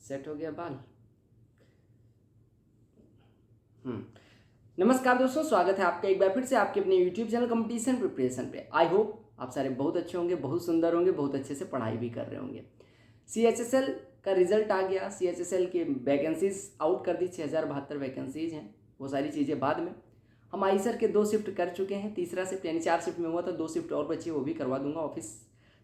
Set हो गया बाल। नमस्कार दोस्तों, स्वागत है आपका एक बार फिर से आपके अपने YouTube चैनल कंपटीशन प्रिपरेशन पे। आई होप आप सारे बहुत अच्छे होंगे, बहुत सुंदर होंगे, बहुत अच्छे से पढ़ाई भी कर रहे होंगे। CHSL का रिजल्ट आ गया। CHSL की वैकेंसीज आउट कर दी, 6072 वैकेंसीज हैं। वो सारी चीज़ें बाद में। हम आईसर के 2 शिफ्ट कर चुके हैं, तीसरा शिफ्ट यानी 4 शिफ्ट में हुआ था, 2 शिफ्ट और बची, वो भी करवा दूंगा। ऑफिस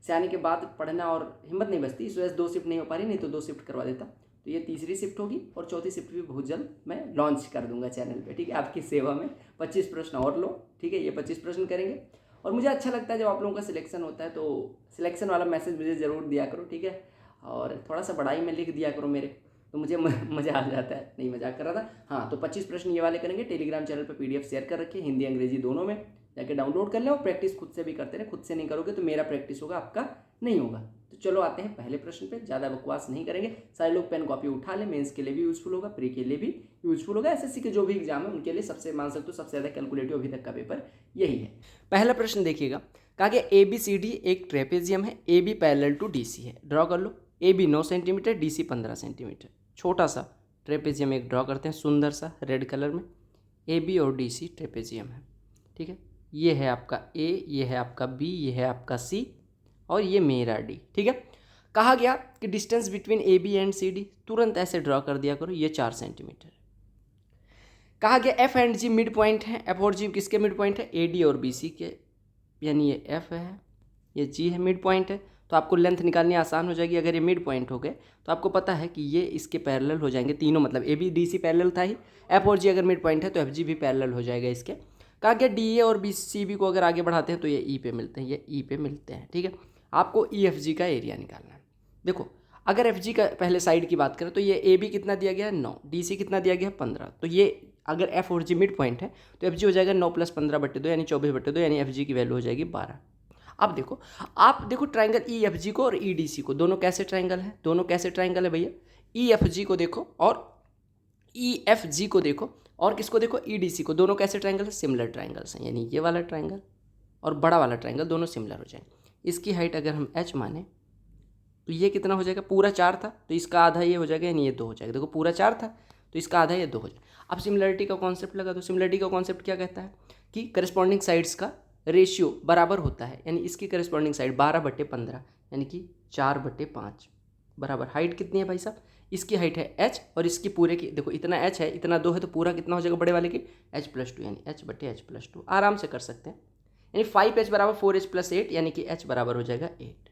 से आने के बाद पढ़ना और हिम्मत नहीं बचती, इस वजह से 2 शिफ्ट नहीं हो पा रही, नहीं तो 2 शिफ्ट करवा देता। तो ये तीसरी शिफ्ट होगी और चौथी शिफ्ट भी बहुत जल्द मैं लॉन्च कर दूंगा चैनल पे, ठीक है, आपकी सेवा में। 25 प्रश्न और लो, ठीक है, ये 25 प्रश्न करेंगे। और मुझे अच्छा लगता है जब आप लोगों का सिलेक्शन होता है, तो सिलेक्शन वाला मैसेज मुझे ज़रूर दिया करो, ठीक है। और थोड़ा सा बड़ाई में लिख दिया करो मेरे, तो मुझे मज़ा आ जाता है। नहीं, मजाक कर रहा था। हाँ, तो 25 प्रश्न ये वाले करेंगे। टेलीग्राम चैनल पर PDF शेयर कर रखिए, हिंदी अंग्रेजी दोनों में, जाके डाउनलोड कर लें। और प्रैक्टिस खुद से भी करते रहे, खुद से नहीं करोगे तो मेरा प्रैक्टिस होगा, आपका नहीं होगा। तो चलो आते हैं पहले प्रश्न पे। ज़्यादा बकवास नहीं करेंगे, सारे लोग पेन कॉपी उठा लें। मेंस के लिए भी यूजफुल होगा, प्री के लिए भी यूजफुल होगा, SSC के जो भी एग्जाम है उनके लिए सबसे मान सकते हो सबसे ज़्यादा कैलकुलेटिव अभी तक का पेपर यही है। पहला प्रश्न देखिएगा, कहा गया ABCD एक ट्रेपेजियम है, AB पैरेलल टू DC है। ड्रॉ कर लो। AB 9 centimetre, DC 15 centimetre. छोटा सा ट्रेपेजियम एक ड्रॉ करते हैं, सुंदर सा रेड कलर में। AB और DC ट्रेपेजियम है, ठीक है। ये है आपका A, ये है आपका B, ये है आपका C और ये मेरा D, ठीक है। कहा गया कि distance between AB and CD, तुरंत ऐसे ड्रॉ कर दिया करो, ये 4 सेंटीमीटर। कहा गया F and G mid point है। F और G किसके मिड पॉइंट है? AD और BC के, यानी ये F है, ये G है, मिड पॉइंट है। तो आपको लेंथ निकालनी आसान हो जाएगी। अगर ये मिड पॉइंट हो गए तो आपको पता है कि ये इसके पैरेलल हो जाएंगे तीनों, मतलब AB DC पैरेलल था ही, F और G अगर मिड पॉइंट है तो FG भी पैरेलल हो जाएगा इसके। कहा गया DA और BCB को अगर आगे बढ़ाते हैं तो ये E पे मिलते हैं, ये E पे मिलते हैं, ठीक है। आपको EFG का एरिया निकालना है। देखो, अगर FG का पहले साइड की बात करें तो ये AB कितना दिया गया है? 9, DC कितना दिया गया है? 15। तो ये अगर F और G मिड पॉइंट है तो FG हो जाएगा 9 + 15/2 यानी 24/2, यानी FG की वैल्यू हो जाएगी 12। अब देखो, आप देखो ट्राइंगल EFG को और EDC को, दोनों कैसे ट्राइंगल है? दोनों कैसे ट्राइंगल है भैया? EFG को देखो और EFG को देखो, और किसको देखो? EDC को। दोनों कैसे ट्राइंगल है? सिमिलर ट्राइंगल्स हैं, यानी ये वाला ट्राइंगल और बड़ा वाला ट्राइंगल दोनों सिमिलर हो जाएंगे। इसकी हाइट अगर हम h माने तो ये कितना हो जाएगा? पूरा 4 था तो इसका आधा ये हो जाएगा, यानी ये 2 हो जाएगा। देखो, पूरा 4 था तो इसका आधा ये 2 हो जाएगा। अब सिमिलरिटी का कॉन्सेप्ट लगा दो। सिमिलरिटी का कॉन्सेप्ट क्या कहता है कि करस्पॉन्डिंग साइड्स का रेशियो बराबर होता है, यानी इसकी करस्पॉन्डिंग साइड 12/15 यानी कि 4/5 बराबर। हाइट कितनी है भाई साहब? इसकी हाइट है h और इसकी पूरे की, देखो इतना h है, इतना 2 है, तो पूरा कितना हो जाएगा बड़े वाले की? h+2, यानी h/h+2 आराम से कर सकते हैं। यानी 5h = 4h + 8, यानी कि h बराबर हो जाएगा 8।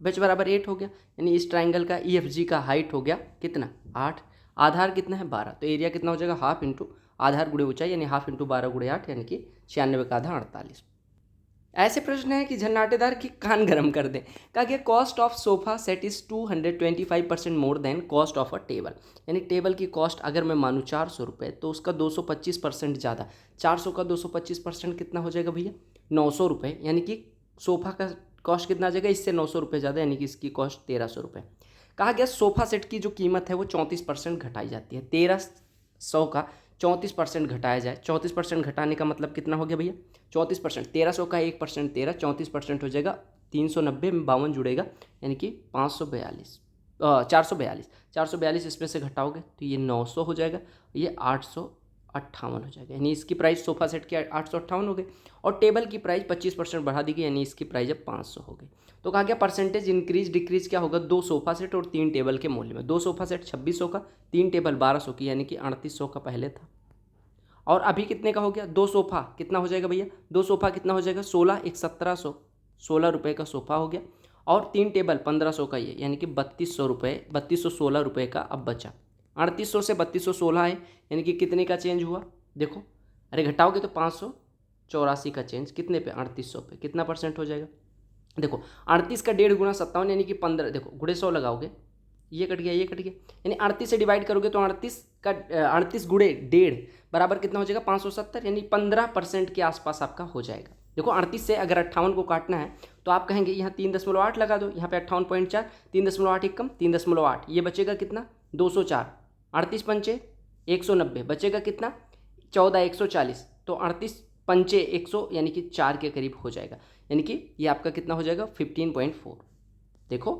h बराबर 8 हो गया, यानी इस ट्राइंगल का EFG का हाइट हो गया कितना? 8। आधार कितना है? 12। तो एरिया कितना हो जाएगा? हाफ इंटू आधार गुणे ऊंचाई, यानी हाफ इंटू 12 × 8, यानी कि 96 का आधा 48। ऐसे प्रश्न है कि झन्नाटेदार की कान गर्म कर दें। कहा गया cost of sofa set is 225% more than cost of a table, यानी टेबल की कॉस्ट अगर मैं मानूँ 400 रुपये तो उसका 225% ज़्यादा। 400 का 225% कितना हो जाएगा भैया? 900 रुपये, यानी कि सोफ़ा का कॉस्ट कितना आ जाएगा? इससे 900 रुपये ज़्यादा, यानी कि इसकी कॉस्ट 1300 रुपये। कहा गया सोफ़ा सेट की जो कीमत है वो 34% घटाई जाती है। 1300 का 34% घटाया जाए। 34% घटाने का मतलब कितना हो गया भैया? 34%, 1300 का 1% 13, 34% हो जाएगा 390 में 52 जुड़ेगा, यानी कि 542 442। 442 इसमें से घटाओगे तो ये 900 हो जाएगा, ये 858 हो जाएगा, यानी इसकी प्राइस सोफ़ा सेट की 858 हो गई। और टेबल की प्राइस 25% बढ़ा दी गई, यानी इसकी प्राइस अब 500 हो गई। तो कहा गया परसेंटेज इंक्रीज डिक्रीज क्या होगा? 2 सोफ़ा सेट और 3 टेबल के मूल्य में। 2 सोफ़ा सेट 2600 का, 3 टेबल 1200 की, यानी कि 3800 का पहले था और अभी कितने का हो गया? 2 सोफ़ा कितना हो जाएगा भैया? 2 सोफ़ा कितना हो जाएगा? 16 × 1 1700, 16 रुपये का सोफ़ा हो गया। और 3 टेबल 1500 का, ये यानी कि 3200 रुपये, 3216 रुपये का अब बचा। 3800 से 3216 है, यानी कि कितने का चेंज हुआ? देखो, अरे घटाओगे तो 584 का चेंज कितने पे? 3800 पे। कितना परसेंट हो जाएगा? देखो, 38 का 1.5 × 57, यानी कि 15, देखो गुणे 100 लगाओगे, ये कट गया, ये कट गया, यानी 38 से डिवाइड करोगे तो 38 का 38 × 1.5 बराबर कितना हो जाएगा? 570, यानी 15% के आसपास आपका हो जाएगा। देखो, 38 से अगर 58 को काटना है तो आप कहेंगे यहाँ 3.8 लगा दो, यहाँ पे 58.4, 3.8 एक कम 3.8, ये बचेगा कितना? 204। 38 पंचे 190, बचेगा कितना? 14 140, तो 38 पंचे 100, यानी कि 4 के करीब हो जाएगा, यानी कि ये आपका कितना हो जाएगा? 15.4। देखो,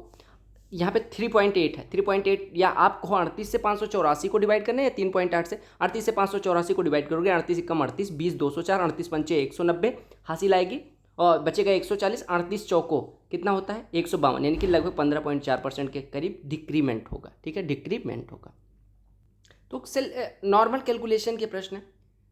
यहाँ पे 3.8 है, 3.8 या आपको 38 से 584 को डिवाइड करना है या 3.8 से 38 से 584 को डिवाइड करोगे, 38 कम 38, 20 204, 38 पंचे 190 हासिल आएगी और बचेगा 140, 38 चौको कितना होता है 152, यानी कि लगभग 15.4% के करीब डिक्रीमेंट होगा। ठीक है, डिक्रीमेंट होगा। तो नॉर्मल कैलकुलेशन के प्रश्न है।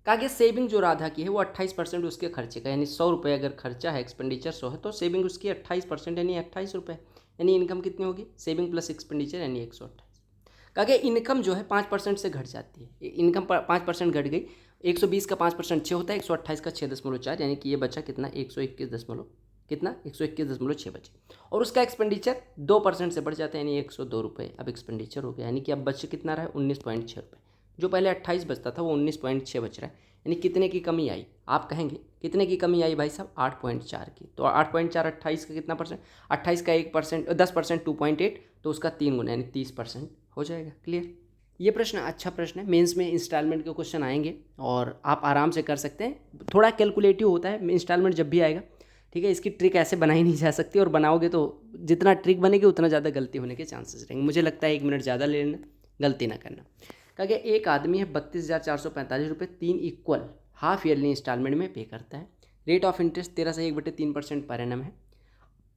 कहा गया सेविंग जो राधा की है वो 28% उसके खर्चे का, यानी 100 रुपये अगर खर्चा है, एक्सपेंडिचर 100 है तो सेविंग उसकी 28% यानी 28 रुपये, यानी इनकम कितनी होगी, सेविंग प्लस एक्सपेंडिचर यानी 128। कहा गया इनकम जो है 5% से घट जाती है, इनकम 5% घट गई, 120 का 5% 6 होता है, 128 का 6.4, यानी कि ये बचा कितना 121.6 बचे। और उसका एक्सपेंडिचर 2% से बढ़ जाता है, यानी 102 रुपये अब एक्सपेंडिचर हो गया, यानी कि अब बच कितना रहा है 19.6 रुपये। जो पहले 28 बचता था वो 19.6 बच रहा है, यानी कितने की कमी आई, आप कहेंगे कितने की कमी आई भाई साहब, 8.4 की। तो 8.4 28 का कितना परसेंट, 28 का 1%, 10% 2.8, तो उसका 3 गुना यानी 30% हो जाएगा। क्लियर। ये प्रश्न अच्छा प्रश्न है, मेंस में इंस्टॉलमेंट के क्वेश्चन आएंगे और आप आराम से कर सकते हैं। थोड़ा कैलकुलेटिव होता है इंस्टॉलमेंट जब भी आएगा, ठीक है। इसकी ट्रिक ऐसे बनाई नहीं जा सकती, और बनाओगे तो जितना ट्रिक बनेगी उतना ज़्यादा गलती होने के चांसेस रहेंगे। मुझे लगता है 1 मिनट ज़्यादा ले लेना, गलती ना करना। कहा गया एक आदमी है 32,445 रुपये 3 इक्वल हाफ ईयरली इंस्टॉलमेंट में पे करता है। Rate of interest 13.1/3% per annum है।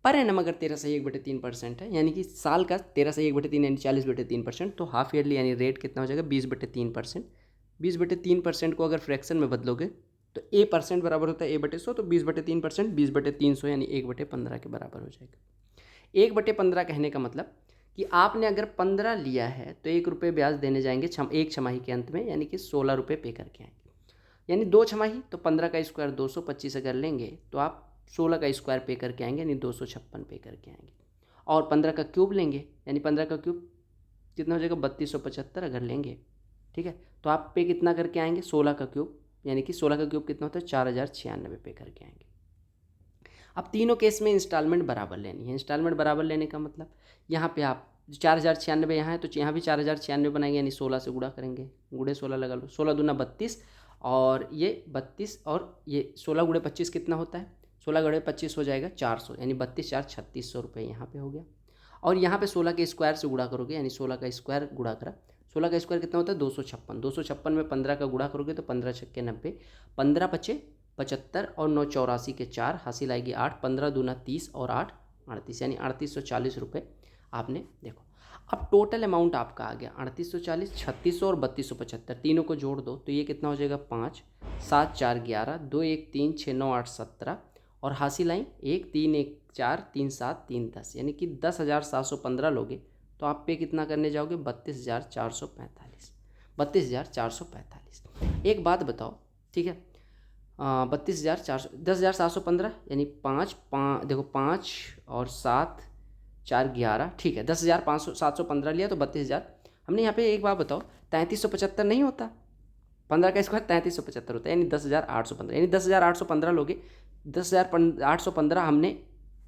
पर एनम अगर 13.1/3% है, यानी कि साल का 13.1/3 यानी 40/3%, तो हाफ ईयरली यानी रेट कितना हो जाएगा 20/3%। 20/3% को अगर फ्रैक्शन में बदलोगे तो ए परसेंट बराबर होता है A/100, तो 20/3% 20/300 यानी 1/15 के बराबर हो जाएगा। 1/15 कहने का मतलब कि आपने अगर 15 लिया है तो 1 रुपये ब्याज देने जाएंगे एक छमाही के अंत में, यानी कि 16 रुपये पे करके आएंगे। यानी 2 छमाही तो 15 का स्क्वायर 225 अगर लेंगे तो आप 16 का स्क्वायर पे करके आएंगे, यानी 256 पे करके आएंगे। और 15 का क्यूब लेंगे, यानी 15 का क्यूब कितना हो जाएगा 3275 अगर लेंगे, ठीक है। तो आप पे कितना करके आएंगे 16 का क्यूब, यानी कि 16 का क्यूब कितना होता है 4096 पे करके आएंगे। अब तीनों केस में इंस्टॉलमेंट बराबर लेनी है। इंस्टॉलमेंट बराबर लेने का मतलब यहाँ पे आप 4096 यहाँ है तो यहाँ भी 4096 बनाएंगे, यानी 16 से गुणा करेंगे, गुणे 16 लगा लो, 16 दूना 32 और ये 32 और ये 16 गुणे 25 कितना होता है, 16 गुणे 25 हो जाएगा 400, यानी 32 4 3600 रुपये यहाँ पे हो गया। और यहाँ पे 16 के स्क्वायर से गुणा करोगे, यानी 16 का स्क्वायर गुणा करा, 16 का स्क्वायर कितना होता है 256, 256 में 15 का गुणा करोगे तो 15 छक्के 90, 15 पचे 75 और 9 84 के 4 हासिल आएगी 8, 15 दूना 30 और 8 38, यानी 3840 रुपये आपने देखो। अब टोटल अमाउंट आपका आ गया 3840, 3600 और 3275, तीनों को जोड़ दो तो ये कितना हो जाएगा 5 7 4 11, 2 1 3 6 9 8 17 और हासिल आई 1 3 1 4 3 7 3 10, यानी कि 10,715 लोगे तो आप पे कितना करने जाओगे 32,445, 32,445। एक बात बताओ, ठीक है, 10,715 यानी 5 देखो 5 और 7 4 11, ठीक है 10,715 लिया तो 32,000। हमने यहाँ पे एक बात बताओ 3375 नहीं होता, 15 का स्क्वायर 3375 होता है, यानी 10,815, यानी 10,815 लोगे। 10,815 हमने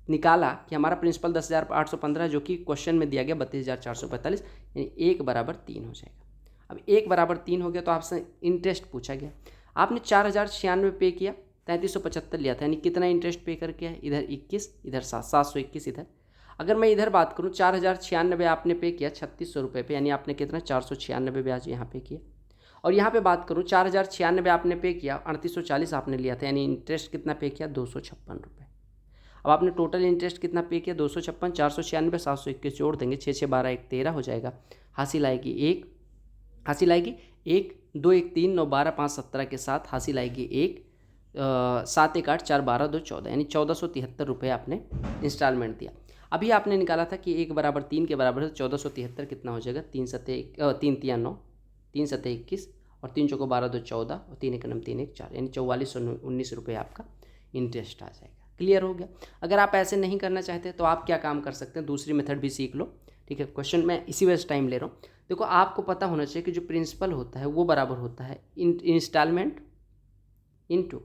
निकाला कि हमारा प्रिंसिपल 10,815 जो कि क्वेश्चन में दिया गया 32,445, यानी 1 बराबर 3 हो जाएगा। अब 1 बराबर 3 हो गया तो आपसे इंटरेस्ट पूछा गया, आपने 4,096 पे किया, 3375 लिया था, यानी कितना इंटरेस्ट पे करके है, इधर 21 इधर 721 इधर। अगर मैं इधर बात करूँ 4,096 आपने पे किया 3600 रुपये पे, यानी आपने कितना 496 ब्याज यहाँ पे किया। और यहाँ पे बात करूँ 4,096 आपने पे किया, 3840 आपने लिया था, यानी इंटरेस्ट कितना पे किया 256 रुपये। अब आपने टोटल इंटरेस्ट कितना पे किया 256, 496 721 जोड़ देंगे, 6 6 12 1 13 हो जाएगा, हासिल आएगी 1, हासिल आएगी 1 2 1 3 9 12 5 17 के साथ हासिल आएगी 1 7 1 8 4 12 2 14, यानी 1473 रुपये आपने इंस्टॉलमेंट दिया। अभी आपने निकाला था कि 1 बराबर 3 के बराबर है, 1473 कितना हो जाएगा 3 7 3 3 9 3 7 21 और 3 चौको 12 2 14 और 3 1 9 3 1 4, यानी 4419 रुपये आपका इंटरेस्ट आ जाएगा। क्लियर हो गया। अगर आप ऐसे नहीं करना चाहते तो आप क्या काम कर सकते हैं, दूसरी मेथड भी सीख लो, ठीक है। क्वेश्चन मैं इसी वजह से टाइम ले रहा हूँ। देखो आपको पता होना चाहिए कि जो प्रिंसिपल होता है वो बराबर होता है इंस्टॉलमेंट इनटू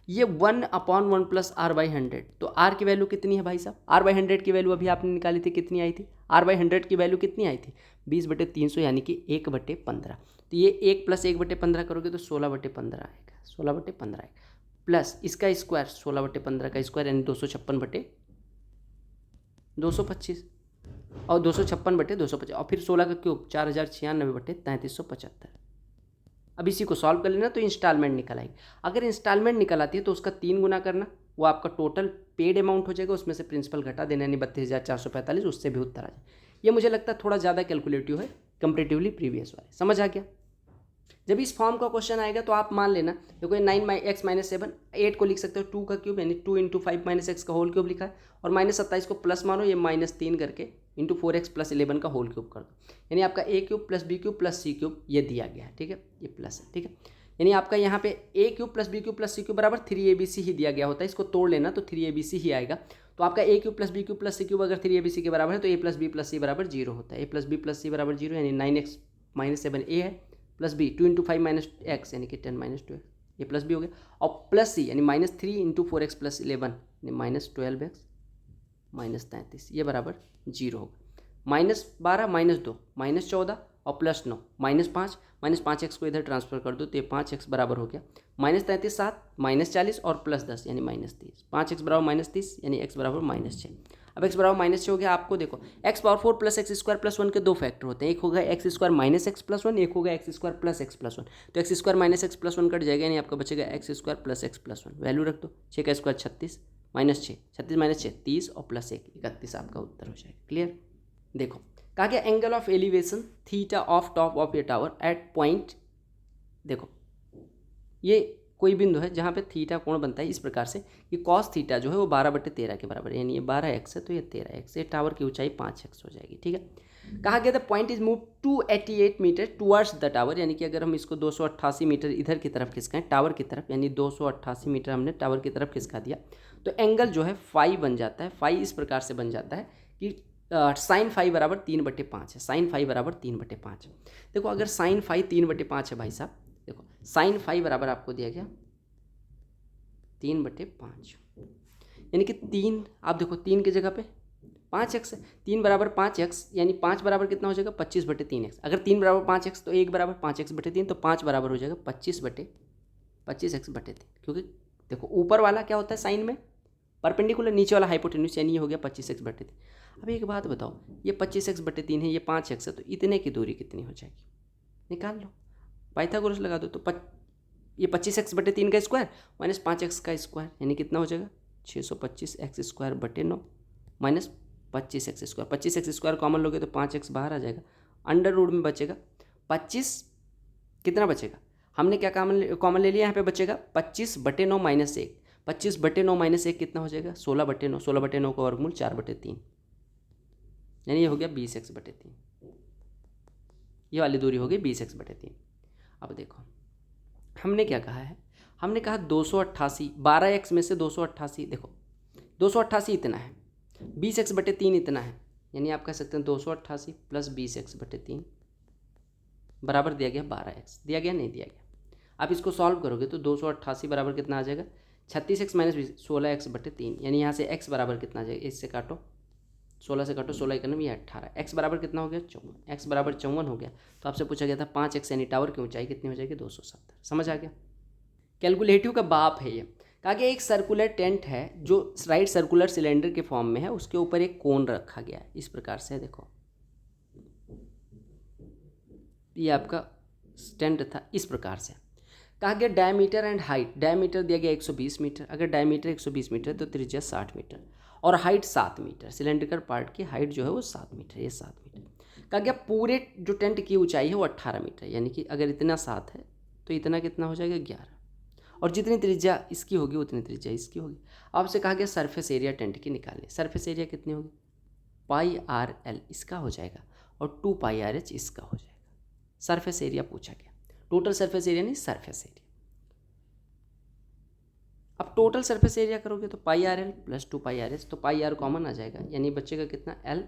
ये 1/1 प्लस R/100। तो R की वैल्यू कितनी है भाई साहब, R/100 की वैल्यू अभी आपने निकाली थी, कितनी आई थी, R/100 की वैल्यू कितनी आई थी 20/300, यानी कि 1/15। तो ये 1 + 1/15 करोगे तो 16/15 आएगा, 16/15 आएगा, प्लस इसका स्क्वायर 16/15 का स्क्वायर यानी 256/225, और 256/250 और फिर 16 का क्यूब 4096/3375। अब इसी को सॉल्व कर लेना तो इंस्टॉलमेंट निकल आएगी। अगर इंस्टॉलमेंट निकल आती है तो उसका 3 गुना करना, वो आपका टोटल पेड अमाउंट हो जाएगा, उसमें से प्रिंसिपल घटा देना, यानी 32,445, उससे भी उत्तर आ जाए। ये मुझे लगता है थोड़ा ज़्यादा कैलकुलेटिव है कंपेरेटिवली प्रीवियस वाले। समझ आ गया? जब इस फॉर्म का क्वेश्चन आएगा तो आप मान लेना, देखो 9x-7 8 को लिख सकते हो 2 का क्यूब, यानी 2 × 5 - x का होल क्यूब लिखा है, और -27 को प्लस मानो, ये -3 करके इंटू 4x + 11 का होल क्यूब कर दो, यानी आपका a³ + b³ + c³ ये दिया गया है। ठीक है, ये प्लस है। ठीक है, यानी आपका यहाँ पे a³ + b³ + c³ बराबर 3abc ही दिया गया होता है। इसको तोड़ लेना तो 3abc ही आएगा। तो आपका a³ + b³ + c³ अगर 3abc के बराबर है तो a + b + c बराबर 0 होता है। a + b + c बराबर 0, यानी 9x - 7 a है, प्लस b 2 × 5 - x यानी कि 10 - 2x, ये प्लस b हो गया, और प्लस c यानी -3 × 4x + 11 यानी -12x - 33, ये बराबर 0 होगा। -12 - 2 -14 और +9 -5 -5x को इधर ट्रांसफर कर दो तो ये 5x बराबर हो गया, -33 7 -40 और +10 यानी -30, 5x बराबर -30 यानी x बराबर -6। अब x बराबर -6 हो गया। आपको देखो x⁴ + x² + 1 के दो फैक्टर होते हैं, एक होगा x² - x + 1, एक होगा x² + x + 1। तो x² - x + 1 कट जाएगा, यानी आपका बचेगा x² + x + 1। वैल्यू रख दो, 6 का स्क्वायर 36 -6 36 - 6 30 और +1 31 आपका उत्तर हो जाएगा। क्लियर? देखो कहा गया angle of elevation theta of top of a tower at point, देखो ये कोई बिंदु है जहाँ पे थीटा कोण बनता है इस प्रकार से कि कॉस थीटा जो है वो 12/13 के बराबर है, यानी ये 12x है तो ये 13x, ये टावर की ऊंचाई 5x हो जाएगी। ठीक है, कहा गया the point is move 288 meter towards the tower, यानी कि अगर हम इसको 288 मीटर इधर की तरफ खिसकाएं टावर की तरफ, यानी 288 मीटर हमने टावर की तरफ खिसका दिया तो एंगल जो है फाई बन जाता है। फाई इस प्रकार से बन जाता है कि साइन फाई बराबर 3/5 है, साइन फाई बराबर 3/5 है। देखो अगर साइन फाई 3/5 है भाई साहब, देखो साइन फाई बराबर आपको दिया गया 3/5, यानी कि 3, आप देखो 3 की जगह पे 5x है, 3 बराबर 5x, यानी 5 बराबर कितना हो जाएगा 25/3x। अगर 3 बराबर 5x तो 1 बराबर 5x/3, तो 5 बराबर हो जाएगा 25/25x/3, क्योंकि देखो ऊपर वाला क्या होता है साइन में परपेंडिकुलर, नीचे वाला हाइपोटेन्यूस, यानी ये हो गया 25x/3। अब एक बात बताओ, ये 25x/3 है, ये 5x है, तो इतने की दूरी कितनी हो जाएगी? निकाल लो, पाइथागोरस लगा दो। तो ये 25x/3 का स्क्वायर माइनस 5x का स्क्वायर, यानी कितना हो जाएगा 625x²/9 minus 25x²। 25x² common लोगे तो 5x बाहर आ जाएगा, अंडर रूट में बचेगा 25, कितना बचेगा, हमने क्या कॉमन ले लिया, यहाँ पे बचेगा 25/9 माइनस 1, 25/9 माइनस 1 कितना हो जाएगा 16/9, 16/9 का वर्गमूल 4/3, यानी ये हो गया 20x/3, ये वाली दूरी हो गई 20x/3। अब देखो हमने क्या कहा है, हमने कहा 288, 12x में से 288, देखो 288 इतना है, 20x/3 इतना है, यानी आप कह सकते हैं 288 + 20x/3 बराबर दिया गया 12x, दिया गया नहीं दिया गया। आप इसको सॉल्व करोगे तो 288 बराबर कितना आ जाएगा 36x - 20 16x/3, यानी यहाँ से x बराबर कितना आ जाएगा, इससे काटो 16 से काटो 16 1 ये 18, x बराबर कितना हो गया 54, x बराबर 54 हो गया। तो आपसे पूछा गया था 5x यानी टावर की ऊंचाई कितनी हो जाएगी 270। समझ आ गया? कैलकुलेटिव का बाप है ये। कहा गया एक सर्कुलर टेंट है जो राइट सर्कुलर सिलेंडर के फॉर्म में है, उसके ऊपर एक कोन रखा गया है इस प्रकार से। देखो ये आपका टेंट था इस प्रकार से। कहा गया डायमीटर एंड हाइट, डायमीटर दिया गया 120 मीटर, अगर डायमीटर 120 मीटर तो त्रिज्या 60 मीटर और हाइट 7 मीटर, सिलेंड्रिकल पार्ट की हाइट जो है वो 7 मीटर, ये 7 मीटर। कहा गया पूरे जो टेंट की ऊंचाई है वो 18 मीटर, यानी कि अगर इतना 7 है तो इतना कितना हो जाएगा 11, और जितनी त्रिज्या इसकी होगी उतनी त्रिज्या इसकी होगी। आपसे कहा गया सरफेस एरिया टेंट की निकालनी, सरफेस एरिया कितनी होगी πRL इसका हो जाएगा और 2πRH इसका हो जाएगा। सरफेस एरिया पूछा गया, टोटल सरफेस एरिया नहीं सरफेस एरिया। अब टोटल सरफेस एरिया करोगे तो πRL + 2πRH, तो πR कॉमन आ जाएगा, यानी बचेगा कितना L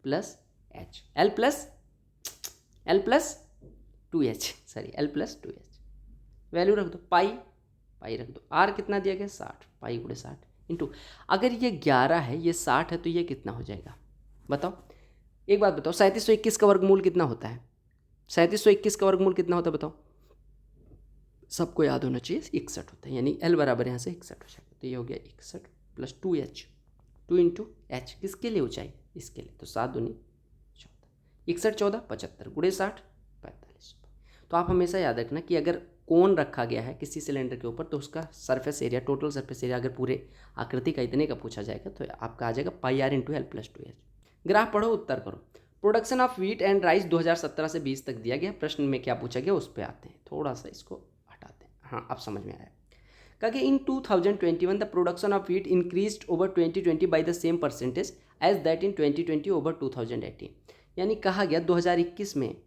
+ H, L + 2H, sorry L + 2H। Value रख दो, पाई रख दो, R कितना दिया गया 60, पाई × 60 इंटू, अगर ये 11 है ये 60 है तो ये कितना हो जाएगा बताओ। एक बात बताओ 3721 का वर्गमूल कितना होता है, 3721 का वर्गमूल कितना होता है बताओ, सबको याद होना चाहिए 61 होता है, यानी L बराबर यहाँ से 61 हो जाएगा। तो ये हो गया 61 + 2H, 2 × H किसके लिए ऊंचाई इसके लिए, तो 7 दूनी 14, 61 14 75 गुणे 60 45। तो आप हमेशा याद रखना कि अगर कोन रखा गया है किसी सिलेंडर के ऊपर तो उसका surface area, total surface area अगर पूरे आकृति का इतने का पूछा जाएगा तो आपका आ जाएगा pi r into l plus 2h। Graph पढ़ो, उत्तर करो। Production of wheat and rice 2017 से 20 तक दिया गया। प्रश्न में क्या पूछा गया उस पर आते हैं, थोड़ा सा इसको हटाते हैं। हाँ, अब समझ में आया। कहा कि in 2021 the production of wheat increased over 2020 by the same percentage as that in 2020 over 2018। यानी कहा गया 2021 में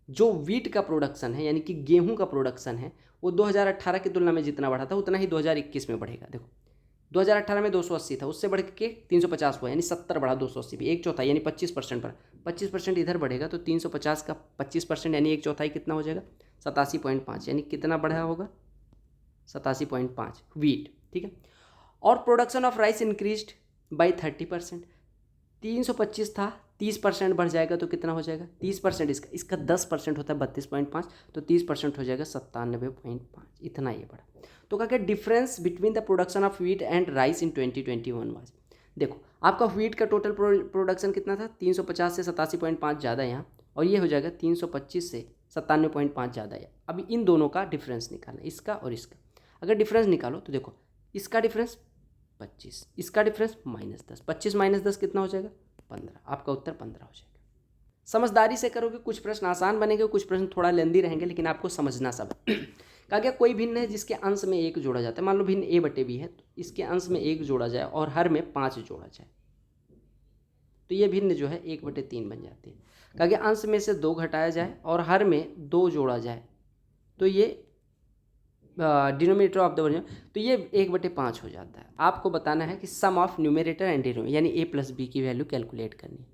जो व्हीट का प्रोडक्शन है, यानी कि गेहूं का प्रोडक्शन है, वो 2018 की तुलना में जितना बढ़ा था उतना ही 2021 में बढ़ेगा। देखो 2018 में 280 था, उससे बढ़ के 350 हुआ, यानी 70 बढ़ा, 280 भी 1/4 यानी 25% बढ़ा। 25% इधर बढ़ेगा तो 350 का 25% यानी 1/4 कितना हो जाएगा 87.5, यानी कितना बढ़ा होगा 87.5 व्हीट। ठीक है। और production of rice increased by 30%। 325 था, 30% बढ़ जाएगा तो कितना हो जाएगा 30%, इसका 10% होता है 32.5, तो 30% हो जाएगा 97.5, इतना ये बढ़ा। तो क्या difference between the production of wheat and rice in 2021 was. देखो आपका व्हीट का टोटल प्रोडक्शन कितना था 350 से 87.5 ज़्यादा यहाँ, और ये हो जाएगा 325 से 97.5 ज़्यादा है। अभी इन दोनों का डिफरेंस निकालना, इसका और इसका। अगर डिफरेंस निकालो तो देखो इसका डिफरेंस 25, इसका डिफरेंस -10, 25 - 10 कितना हो जाएगा 15। आपका उत्तर 15 हो जाएगा। समझदारी से करोगे कुछ प्रश्न आसान बनेंगे, कुछ प्रश्न थोड़ा लेंदी रहेंगे, लेकिन आपको समझना सब। कहा गया कोई भिन्न है जिसके अंश में 1 जोड़ा जाता है। मान लो भिन्न a/b है, तो इसके अंश में 1 जोड़ा जाए और हर में 5 जोड़ा जाए, तो ये भिन्न जो है 1/3 बन जाती है। कहा गया अंश में से 2 घटाया जाए और हर में 2 जोड़ा जाए, तो ये डिनोमिनेटर ऑफ द वर्ड, तो ये 1/5 हो जाता है। आपको बताना है कि सम ऑफ न्यूमरेटर एंड डिनोमिनेटर यानी a + b की वैल्यू कैलकुलेट करनी है।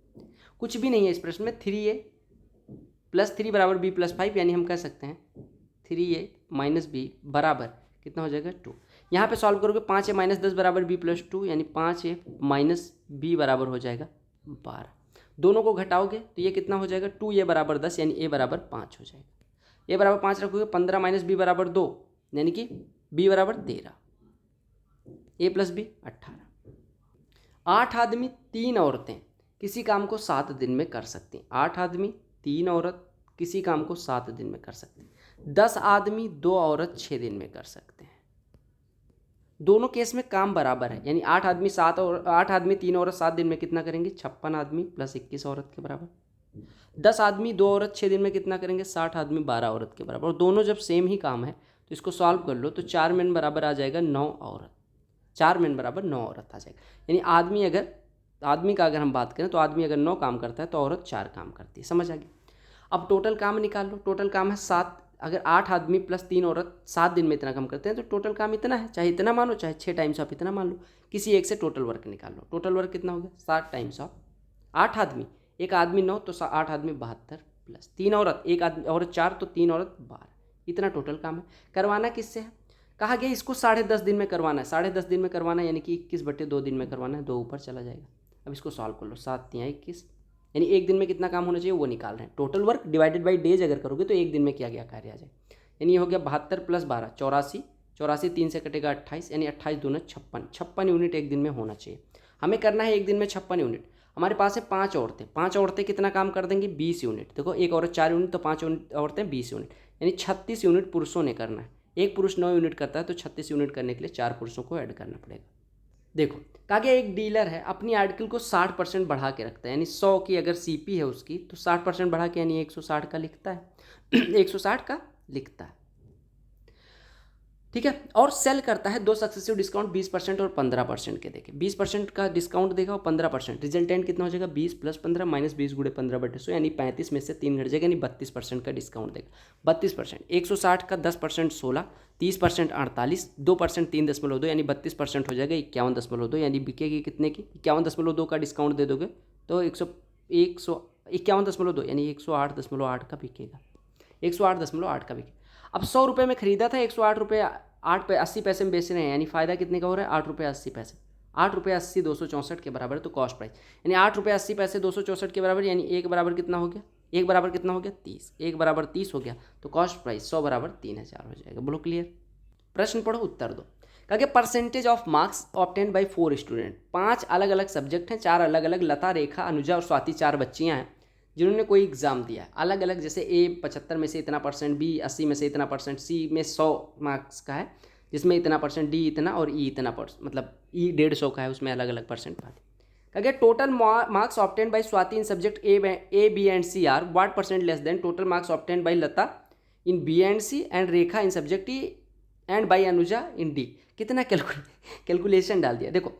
कुछ भी नहीं है इस प्रश्न में। 3a + 3 = b + 5, यानी हम कह सकते हैं 3a - b बराबर कितना हो जाएगा 2। यहाँ पे सॉल्व करोगे 5a - 10 = b + 2, यानी 5a - b बराबर हो जाएगा 12। दोनों को घटाओगे तो ये कितना हो जाएगा 2a = 10, यानी a = 5 हो जाएगा। a = 5 रखोगे 15 - b = 2, यानी कि b = 13, a + b 18। 8 आदमी 3 औरतें किसी काम को 7 दिन में कर सकती हैं। 8 आदमी 3 औरत किसी काम को 7 दिन में कर सकते हैं। 10 आदमी 2 औरत 6 दिन में कर सकते हैं। दोनों केस में काम बराबर है, यानी 8 आदमी 3 औरत 7 दिन में कितना करेंगे 56 आदमी + 21 औरत के बराबर। 10 आदमी 2 औरत 6 दिन में कितना करेंगे 60 आदमी 12 औरत के बराबर। और दोनों जब सेम ही काम है तो इसको सॉल्व कर लो, तो 4 में बराबर आ जाएगा 9 औरत। 4 में बराबर 9 औरत आ जाएगा। यानी आदमी का अगर हम बात करें तो आदमी अगर 9 काम करता है तो औरत 4 काम करती है। समझ आ गया। अब टोटल काम निकाल लो। टोटल काम है 7। अगर 8 आदमी + 3 औरत 7 दिन में इतना काम करते हैं तो टोटल काम इतना है। चाहे इतना मानो चाहे 6 टाइम्स ऑफ इतना मान लो। किसी एक से टोटल वर्क निकाल लो। टोटल वर्क कितना हो गया 7 टाइम्स ऑफ 8 आदमी, एक आदमी 9 तो 8 आदमी 72 + 3 औरत, एक आदमी औरत 4 तो 3 औरत 12, इतना टोटल काम है। करवाना किससे है, कहा गया इसको 10.5 दिन में करवाना है। 10.5 दिन में करवाना है, यानी कि 21/2 दिन में करवाना है। 2 ऊपर चला जाएगा। अब इसको सॉल्व कर लो। 7 × 3 = 21, यानी एक दिन में कितना काम होना चाहिए वो निकाल रहे हैं। Total work divided by days अगर करोगे तो एक दिन में किया गया कार्य आ जाए। यानी ये हो गया 72 + 12 84, 84 3 से कटेगा 28, यानी 28 दूना 56 यूनिट एक दिन में होना चाहिए। हमें करना है एक दिन में 56 यूनिट। हमारे पास है 5 औरतें। 5 औरतें कितना काम कर देंगी 20 यूनिट। देखो एक औरत 4 यूनिट तो 5 औरतें 20 यूनिट, यानी 36 यूनिट पुरुषों ने करना है। एक पुरुष 9 यूनिट करता है तो 36 यूनिट करने के लिए 4 पुरुषों को ऐड करना पड़ेगा। देखो कहा गया एक डीलर है अपनी आर्टिकल को 60% बढ़ा के रखता है, यानी 100 की अगर सीपी है उसकी तो 60% बढ़ा के यानी 160 का लिखता है 160 का लिखता है। ठीक है। और सेल करता है 2 सक्सेसिव डिस्काउंट 20% और 15% के देके। 20% का डिस्काउंट देगा और 15%। रिजल्टेंट कितना हो जाएगा 20 + 15 - 20 × 15/100, यानी 35 में से 3 घट जाएगा, यानी 32% का डिस्काउंट देगा। 32%। 160 का 10% 16, 30% 48, 2% 3.2, यानी 32% हो जाएगा 51.2, यानी बिकेगी कितने की 51.2 का डिस्काउंट दे दोगे तो 151.2, यानी 108.8 का बिकेगा। 108.8 का बिकेगा। अब 100 रुपये में खरीदा था, 108 रुपये 80 पैसे में बेच रहे हैं, यानी फ़ायदा कितने का हो रहा है 8 रुपये 80 पैसे। 8 रुपये 80 264 के बराबर है, तो कॉस्ट प्राइस यानी 8 रुपये 80 पैसे 264 के बराबर, यानी 1 बराबर कितना हो गया 1 बराबर कितना हो गया 30। 1 बराबर 30 हो गया, तो कॉस्ट प्राइस 100 बराबर 3000 हो जाएगा। बोलो क्लियर। प्रश्न पढ़ो उत्तर दो। कहा कि percentage of marks obtain bye 4 student, 5 अलग अलग सब्जेक्ट हैं, 4 अलग अलग, लता, रेखा, अनुजा और स्वाति 4 बच्चियां हैं जिन्होंने कोई एग्जाम दिया है अलग अलग, जैसे ए 75 में से इतना परसेंट, बी 80 में से इतना परसेंट, सी में 100 मार्क्स का है जिसमें इतना परसेंट, डी इतना और ई इतना परसेंट, मतलब ई 150 का है उसमें अलग अलग परसेंट पाते। कहा total marks obtain by Swati in subject A B and C are what percent less than total marks obtain by Lata in B and C and Rekha in subject E and by Anuja in D. कितना calculation डाल दिया। देखो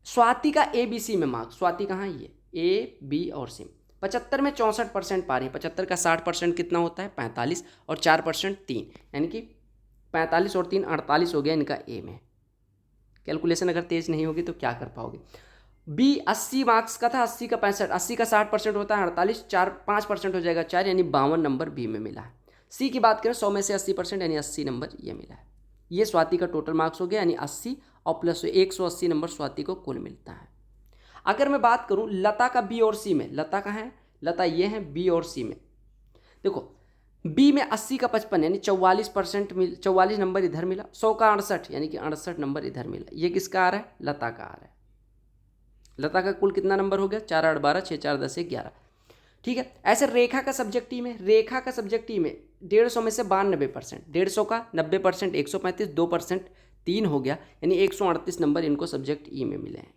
स्वाति का A B C में marks, Swati कहाँ ये A B और सी, 75 में 64% पा रही है, 75 का 60% कितना होता है 45 और 4% 3, यानी कि 45 और 3 48 हो गया इनका ए में। कैलकुलेशन अगर तेज नहीं होगी तो क्या कर पाओगे। बी 80 मार्क्स का था, 80 का 65, 80 का 60% होता है 48, 5% हो जाएगा 4, यानी 52 नंबर बी में मिला है। सी की बात करें 100 में से 80% यानी 80 नंबर ये मिला है। ये स्वाति का टोटल मार्क्स हो गया, यानी 80 और प्लस 180 नंबर स्वाति को कुल मिलता है। अगर मैं बात करूं लता का बी और सी में, लता कहाँ है, लता ये है बी और सी में। देखो बी में 80 का 55 यानी 44% 44 नंबर इधर मिला, 100 का 68 यानी कि 68 नंबर इधर मिला। ये किसका आ रहा है, लता का आ रहा है। लता का कुल कितना नंबर हो गया 4 8 12 6 4 10 11, ठीक है। ऐसे रेखा का सब्जेक्ट ई में, रेखा का सब्जेक्ट ई में 150 में से 92%, 150 का 90% 135, 2% 3 हो गया, यानी 138 नंबर इनको सब्जेक्ट ई में मिले हैं।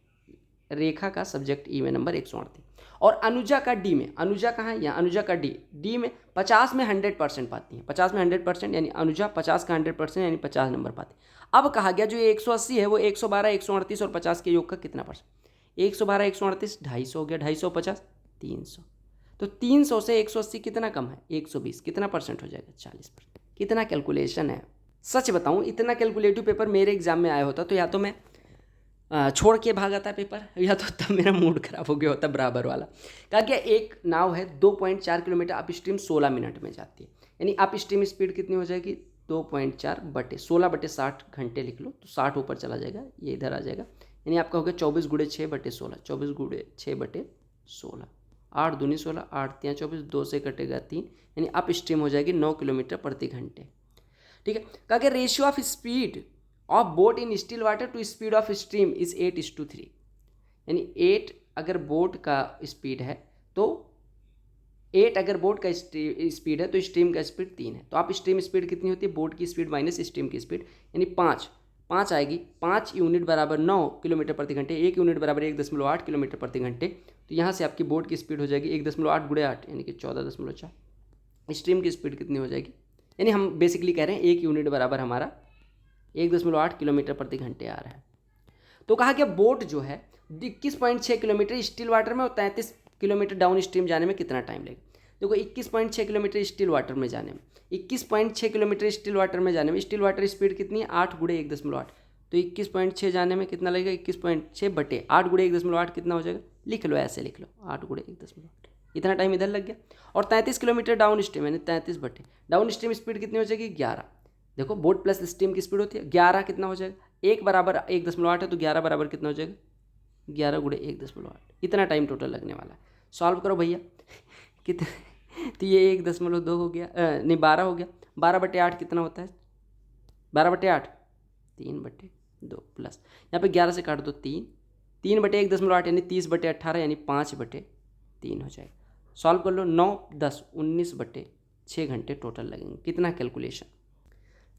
रेखा का सब्जेक्ट ई में नंबर 138। और अनुजा का डी में, अनुजा कहाँ है यहाँ, अनुजा का डी में 50 में 100% पाती है, 50 में 100% यानी अनुजा 50 का 100% यानी 50 नंबर पाती है। अब कहा गया जो ये 180 है वो 112 138 और 50 के योग का कितना परसेंट, 112 138 250 हो गया, 250 50 300, तो 300 से 180 कितना कम है 120, कितना परसेंट हो जाएगा 40%। कितना कैलकुलेशन है। सच बताऊं इतना कैलकुलेटिव पेपर मेरे एग्जाम में आया होता तो या तो मैं छोड़ के भागा था पेपर, या तो तब मेरा मूड खराब हो गया होता बराबर वाला। कहा गया एक नाव है 2.4 किलोमीटर अप स्ट्रीम 16 मिनट में जाती है, यानी अप स्ट्रीम स्पीड कितनी हो जाएगी 2.4 बटे 16 बटे 60 घंटे लिख लो तो 60 ऊपर चला जाएगा, ये इधर आ जाएगा, यानी आपका हो गया 24 गुणे 6 बटे 16, 24 गुणे 6 बटे 16, 8 दूनी 16, 8 3 24, 2 से कटेगा 3, यानी अप स्ट्रीम हो जाएगी 9 किलोमीटर प्रति घंटे, ठीक है। कहा गया ratio of speed of boat in still water to speed of stream is 8:3, यानी 8 अगर बोट का स्पीड है तो 8 अगर बोट का स्पीड है तो स्ट्रीम का स्पीड 3 है, तो आप स्ट्रीम स्पीड कितनी होती है बोट की स्पीड माइनस स्ट्रीम की स्पीड, यानी 5 आएगी, 5 यूनिट बराबर 9 किलोमीटर प्रति घंटे, 1 यूनिट बराबर 1.8 किलोमीटर प्रति घंटे, तो यहाँ से आपकी बोट की स्पीड हो जाएगी 1.8 गुणे 8 यानी कि 14.4। स्ट्रीम की स्पीड कितनी हो जाएगी, यानी हम बेसिकली कह रहे हैं 1 यूनिट बराबर हमारा 1.8 किलोमीटर प्रति घंटे आ रहा है। तो कहा गया बोट जो है 21.6 किलोमीटर स्टिल वाटर में और 33 किलोमीटर डाउन स्ट्रीम जाने में कितना टाइम लगेगा। देखो 21.6 किलोमीटर स्टिल वाटर में जाने में, 21.6 किलोमीटर स्टिल वाटर में जाने में स्टिल वाटर स्पीड कितनी है 8 गुणे 1.8, तो 21.6 जाने में कितना लगेगा 21.6 बटे 8 गुणे 1.8 कितना हो जाएगा, लिख लो ऐसे लिख लो 8 गुणे 1.8, इतना टाइम इधर लग गया। और 33 किलोमीटर डाउन स्ट्रीम यानी 33 बटे डाउन स्ट्रीम स्पीड कितनी हो जाएगी 11। देखो बोट प्लस स्ट्रीम की स्पीड होती है 11, कितना हो जाएगा 1 बराबर 1.8 है तो 11 बराबर कितना हो जाएगा 11 गुणे 1.8, इतना टाइम टोटल लगने वाला है। सॉल्व करो भैया कितने, तो ये 1.2 हो गया, नहीं 12 हो गया, 12 बटे 8 कितना होता है 12 बटे 8 3 बटे 2 प्लस यहाँ पे 11 से काट दो 3 बटे 1.8 यानी 30 बटे 18 यानी 5 बटे 3 हो जाएगा। सॉल्व कर लो 9 10 19 बटे 6 घंटे टोटल लगेंगे। कितना कैलकुलेशन।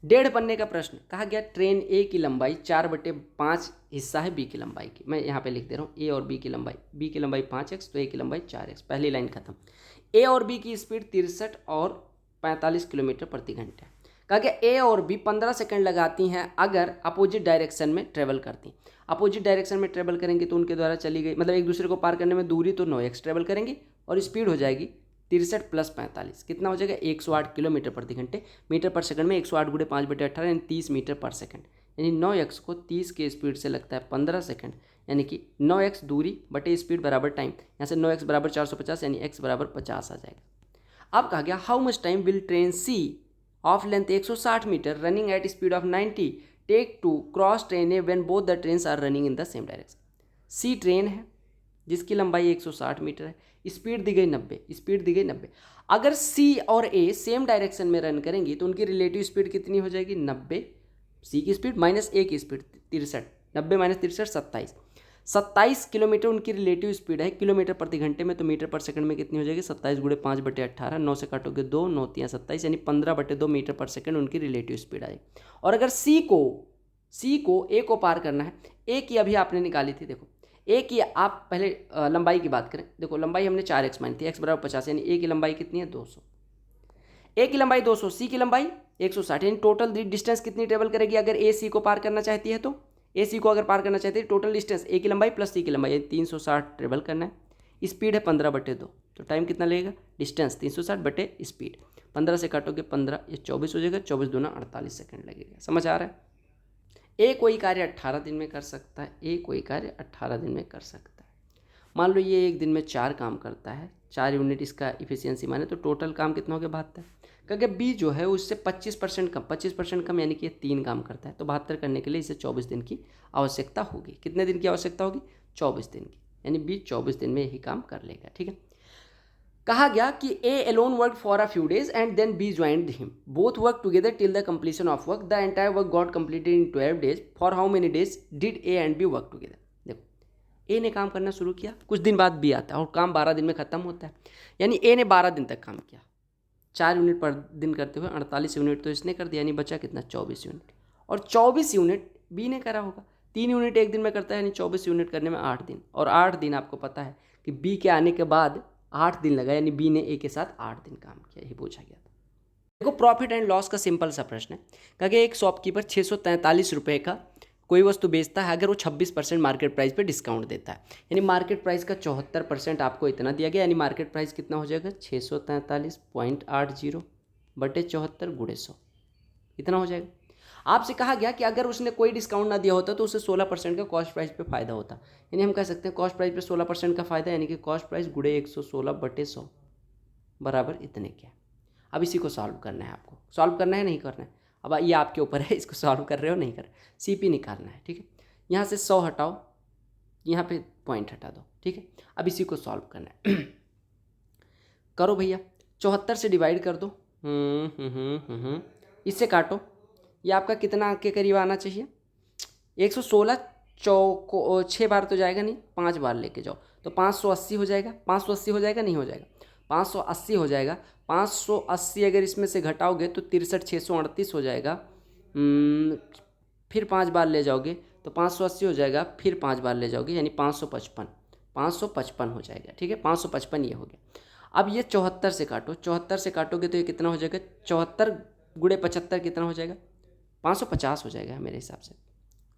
1.5 पन्ने का प्रश्न, कहा गया ट्रेन ए की लंबाई 4/5 हिस्सा है बी की लंबाई की, मैं यहाँ पे लिख दे रहा हूँ ए और बी की लंबाई, बी की लंबाई 5x तो ए की लंबाई 4x, पहली लाइन खत्म। ए और बी की स्पीड 63 और 45 किलोमीटर प्रति घंटे। कहा गया ए और बी 15 सेकंड लगाती हैं अगर अपोजिट डायरेक्शन में ट्रेवल करती। अपोजिट डायरेक्शन में ट्रेवल करेंगे तो उनके द्वारा चली गई, मतलब एक दूसरे को पार करने में दूरी तो 9x ट्रेवल करेंगी और स्पीड हो जाएगी 63 + 45 कितना हो जाएगा 108 किलोमीटर प्रति घंटे। मीटर पर सेकंड में 108 गुणे 5/18 यानी 30 मीटर पर सेकंड, यानी 9x को 30 के स्पीड से लगता है 15 सेकंड, यानी कि 9x दूरी बटे स्पीड बराबर टाइम, यहाँ से 9x बराबर 450 यानी x बराबर 50 आ जाएगा। अब कहा गया how much time will train C of length 160 meter running at speed of 90 take to cross train A when both the trains are running in the same direction. C train है जिसकी लंबाई 160 metre है, speed दी गई 90, अगर सी और ए same direction में run करेंगी तो उनकी रिलेटिव स्पीड कितनी हो जाएगी 90 सी की स्पीड माइनस ए की स्पीड 63, 90 माइनस 63 27 किलोमीटर उनकी रिलेटिव स्पीड है किलोमीटर प्रति घंटे में, तो मीटर पर सेकंड में कितनी हो जाएगी 27 गुणे 5/18, 9 से काटोगे 2, 9 3 27 यानी 15/2 मीटर पर सेकंड उनकी रिलेटिव स्पीड आएगी। और अगर सी को ए को पार करना है, ए की अभी आपने निकाली थी, देखो ए की आप पहले लंबाई की बात करें, देखो लंबाई हमने 4x मानी थी, x बराबर 50 यानी ए की लंबाई कितनी है 200, ए की लंबाई 200, सी की लंबाई 160 यानी टोटल डिस्टेंस कितनी ट्रेवल करेगी अगर ए सी को पार करना चाहती है तो ए सी को अगर पार करना चाहती है टोटल डिस्टेंस ए की लंबाई प्लस सी की लंबाई 360 ट्रेवल करना है। स्पीड है 15/2, तो टाइम कितना लगेगा, डिस्टेंस 360 बटे स्पीड, 15 से काटोगे 15, ये 24 हो जाएगा, 24 दूना 48 सेकंड लगेगा। समझ आ रहा है। ए कोई कार्य 18 दिन में कर सकता है, ए कोई कार्य 18 दिन में कर सकता है। मान लो ये एक दिन में 4 काम करता है, 4 यूनिट इसका इफिशियंसी माने, तो टोटल काम कितना हो गया 72। क्योंकि बी जो है उससे 25% कम यानी कि ये 3 काम करता है, तो 72 करने के लिए इसे 24 दिन की आवश्यकता होगी। कितने दिन की आवश्यकता होगी, 24 दिन की, यानी बी 24 दिन में यही काम कर लेगा। ठीक है। कहा गया कि A alone work for a few days and then B joined him, both work together till the completion of work, the entire work got completed in 12 days, for how many days did A and B work together. देखो A ने काम करना शुरू किया, कुछ दिन बाद B आता है और काम 12 दिन में खत्म होता है, यानी ए ने 12 दिन तक काम किया, 4 यूनिट पर दिन करते हुए 48 यूनिट तो इसने कर दिया, यानी बचा कितना 24 यूनिट, और 24 यूनिट बी ने करा होगा। 3 यूनिट एक दिन में करता है, यानी 24 यूनिट करने में 8 दिन, और 8 दिन आपको पता है कि बी के आने के बाद 8 दिन लगा, यानी बी ने ए के साथ 8 दिन काम किया, यही पूछा गया था। देखो प्रॉफिट एंड लॉस का सिंपल सा प्रश्न है, क्योंकि एक शॉपकीपर 643 रुपये का कोई वस्तु बेचता है, अगर वो 26% मार्केट प्राइस पे डिस्काउंट देता है, यानी मार्केट प्राइस का 74% आपको इतना दिया गया, यानी मार्केट प्राइस कितना हो जाएगा 643.80 बटे 74 गुणे 100, इतना हो जाएगा। आपसे कहा गया कि अगर उसने कोई डिस्काउंट ना दिया होता तो उसे 16% का कॉस्ट प्राइस पे फ़ायदा होता, यानी हम कह सकते हैं कॉस्ट प्राइस पे 16% का फ़ायदा, यानी कि कॉस्ट प्राइस गुणे 116 बटे 100 बराबर इतने क्या। अब इसी को सॉल्व करना है, आपको सॉल्व करना है नहीं करना है, अब ये आपके ऊपर है, इसको सॉल्व कर रहे हो नहीं कर रहे, CP निकालना है। ठीक है, यहाँ से 100 हटाओ, यहाँ पे पॉइंट हटा दो। ठीक है, अब इसी को सॉल्व करना है। करो भैया, 74 से डिवाइड कर दो, इससे काटो, ये आपका कितना के करीब आना चाहिए 116, 6 बार तो जाएगा नहीं, 5 बार लेके जाओ तो 580 हो जाएगा, 580 हो जाएगा नहीं हो जाएगा 580 हो जाएगा। 580 अगर इसमें से घटाओगे तो 63 638 हो जाएगा, फिर 5 बार ले जाओगे तो 580 हो जाएगा, फिर 5 बार ले जाओगे यानी 555 हो जाएगा। ठीक है, 555 ये हो गया। अब ये 74 से काटो, 74 से काटोगे तो ये कितना हो जाएगा, 74 गुणे 75 कितना हो जाएगा 550 हो जाएगा मेरे हिसाब से।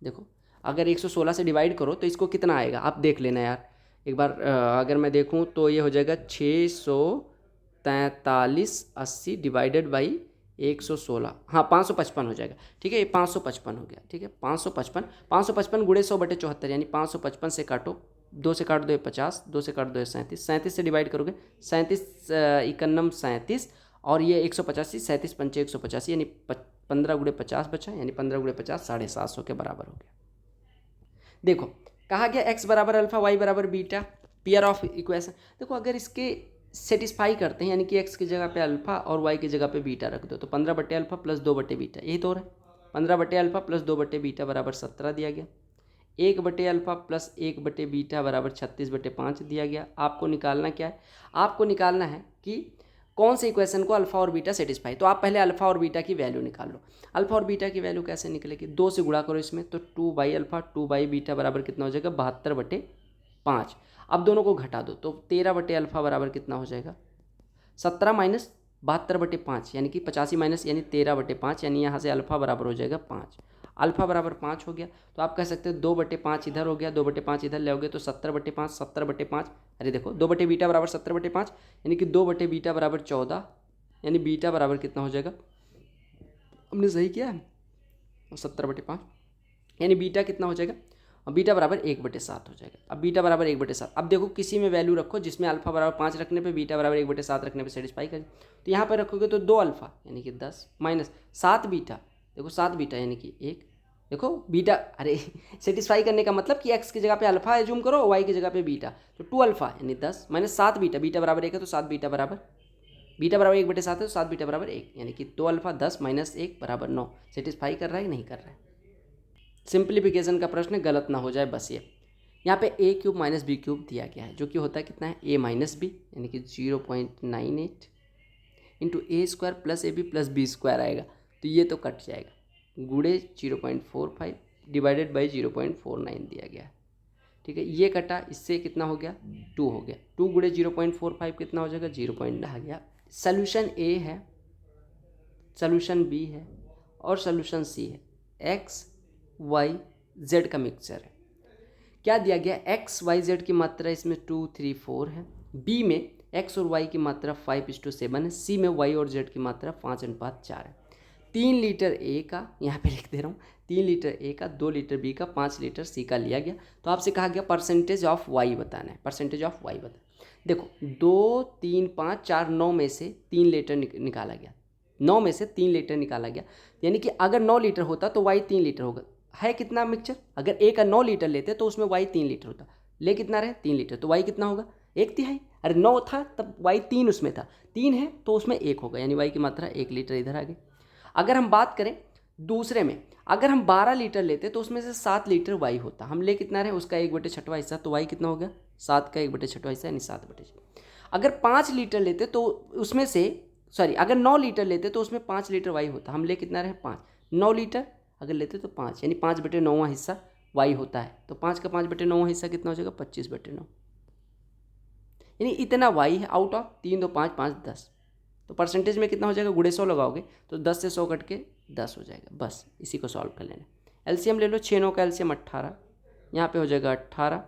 देखो अगर 116 से डिवाइड करो तो इसको कितना आएगा आप देख लेना यार एक बार, अगर मैं देखूं तो ये हो जाएगा 643.80 डिवाइडेड बाई 116, हाँ 555 हो जाएगा। ठीक है, ये 555 हो गया। ठीक है, 555 गुणे 100 बटे 74 यानी 555 से काटो, 2 से काट दो 50, 2 से काट दो 37, 37 से डिवाइड करोगे 37 51 37 और ये 185, 37 पंचे 185 यानी 15 गुणे 50 बचा, यानी 15 गुणे 50 750 के बराबर हो गया। देखो कहा गया x बराबर अल्फा y बराबर बीटा, पेयर ऑफ इक्वेशन। देखो अगर इसके सेटिस्फाई करते हैं यानी कि x की जगह पे अल्फा और y की जगह पे बीटा रख दो तो 15 बटे अल्फा प्लस 2 बटे बीटा, यही तो हो रहा है। 15 बटे अल्फा प्लस 2 बटे बीटा बराबर 17 दिया गया। 1 बटे अल्फा प्लस 1 बटे बीटा बराबर 36 बटे 5 दिया गया। आपको निकालना क्या है, आपको निकालना है कि कौन से इक्वेशन को अल्फा और बीटा सेटिस्फाई। तो आप पहले अल्फा और बीटा की वैल्यू निकाल लो। अल्फा और बीटा की वैल्यू कैसे निकलेगी, 2 से गुणा करो इसमें तो 2 बाई अल्फा 2 बाई बीटा बराबर कितना हो जाएगा 72 बटे 5। अब दोनों को घटा दो तो 13 बटे अल्फा बराबर कितना हो जाएगा 17 माइनस 72 बटे 5 यानी कि 85 माइनस यानी 13 बटे 5, यानी यहाँ से अल्फा बराबर हो जाएगा 5। अल्फा बराबर 5 हो गया तो आप कह सकते हो 2 बटे 5 इधर हो गया, 2 बटे 5 इधर ले तो 70 बटे 5, 70 बटे 5, अरे देखो 2 बटे बीटा बराबर 70 बटे 5 यानी कि 2 बटे बीटा बराबर 14, यानी बीटा बराबर कितना हो जाएगा, हमने सही किया है 70 बटे 5, यानी बीटा कितना हो जाएगा, बीटा बराबर 1/7 हो जाएगा। अब बीटा बराबर 1/7, अब देखो किसी में वैल्यू रखो जिसमें अल्फा बराबर 5 रखने पे बीटा बराबर 1/7 रखने पे सेटिस्फाई करें। तो यहाँ पर रखोगे तो 2 अल्फा यानी कि 10 माइनस 7 बीटा, देखो 7 बीटा यानी कि 1, देखो बीटा, अरे सेटिस्फाई करने का मतलब कि x की जगह पे अल्फा एज्यूम करो, y की जगह पे बीटा, तो 2 अल्फा यानी 10 माइनस 7 बीटा, बीटा बराबर 1 है तो 7 बीटा बराबर बीटा बराबर 1/7 है तो 7 बीटा बराबर 1, यानी कि 2 अल्फा 10 माइनस 1 बराबर 9। सेटिस्फाई कर रहा है कि नहीं कर रहा है? सिंप्लीफिकेशन का प्रश्न, गलत ना हो जाए बस ये। यहाँ पे ए क्यूब माइनस बी क्यूब दिया गया है, जो कि होता है कितना है, ए माइनस बी, यानी कि 0.98 into A square plus A B plus B square आएगा, तो ये तो कट जाएगा, गुड़े 0.45 डिवाइडेड बाई 0.49 दिया गया है। ठीक है, ये कटा, इससे कितना हो गया, 2 हो गया, 2 गुड़े 0.45 कितना हो जाएगा, 0. आ गया। सोल्यूशन ए है, सोल्यूशन बी है और सोल्यूशन सी है। एक्स वाई जेड का मिक्सचर है। क्या दिया गया, एक्स वाई जेड की मात्रा इसमें 2, 3, 4 है, बी में एक्स और वाई की मात्रा 5:7 है, सी में वाई और जेड की मात्रा 5:4 है। 3 लीटर ए का, यहाँ पे लिख दे रहा हूँ, 3 लीटर ए का, 2 लीटर बी का, 5 लीटर सी का लिया गया। तो आपसे कहा गया परसेंटेज ऑफ वाई बताना है, परसेंटेज ऑफ वाई बताना। देखो 2, 3, 5, 4, 9 में से 3 लीटर निकाला गया, 9 में से 3 लीटर निकाला गया, यानी कि अगर 9 लीटर होता तो वाई 3 लीटर होगा। है कितना मिक्सचर, अगर ए का 9 लीटर लेते तो उसमें वाई 3 लीटर होता, ले कितना रहे 3 लीटर, तो वाई कितना होगा 1/3। अरे 9 था तब वाई 3 उसमें था, 3 है तो उसमें 1 होगा, यानी वाई की मात्रा 1 लीटर इधर आ गई। अगर हम बात करें दूसरे में, अगर हम 12 लीटर लेते तो उसमें से 7 लीटर वाई होता, हम ले कितना रहे उसका 1/6 हिस्सा, तो वाई कितना हो गया 7 का 1/6 हिस्सा, यानी 7/6। अगर 5 लीटर लेते तो उसमें से, सॉरी, अगर 9 लीटर लेते तो उसमें 5 लीटर वाई होता, हम ले कितना रहे 5, 9 लीटर अगर लेते तो 5, यानी 5/9 हिस्सा वाई होता है, तो 5 का 5/9 हिस्सा कितना हो जाएगा 25/9, यानी इतना वाई है आउट ऑफ 3, 2, 5, 5, 10। तो परसेंटेज में कितना हो जाएगा, गुड़े 100 लगाओगे तो 10 से 100 कट के 10 हो जाएगा। बस इसी को सॉल्व कर लेना। एलसीएम ले लो, 6 9 का एलसीएम 18, यहाँ पे हो जाएगा 18,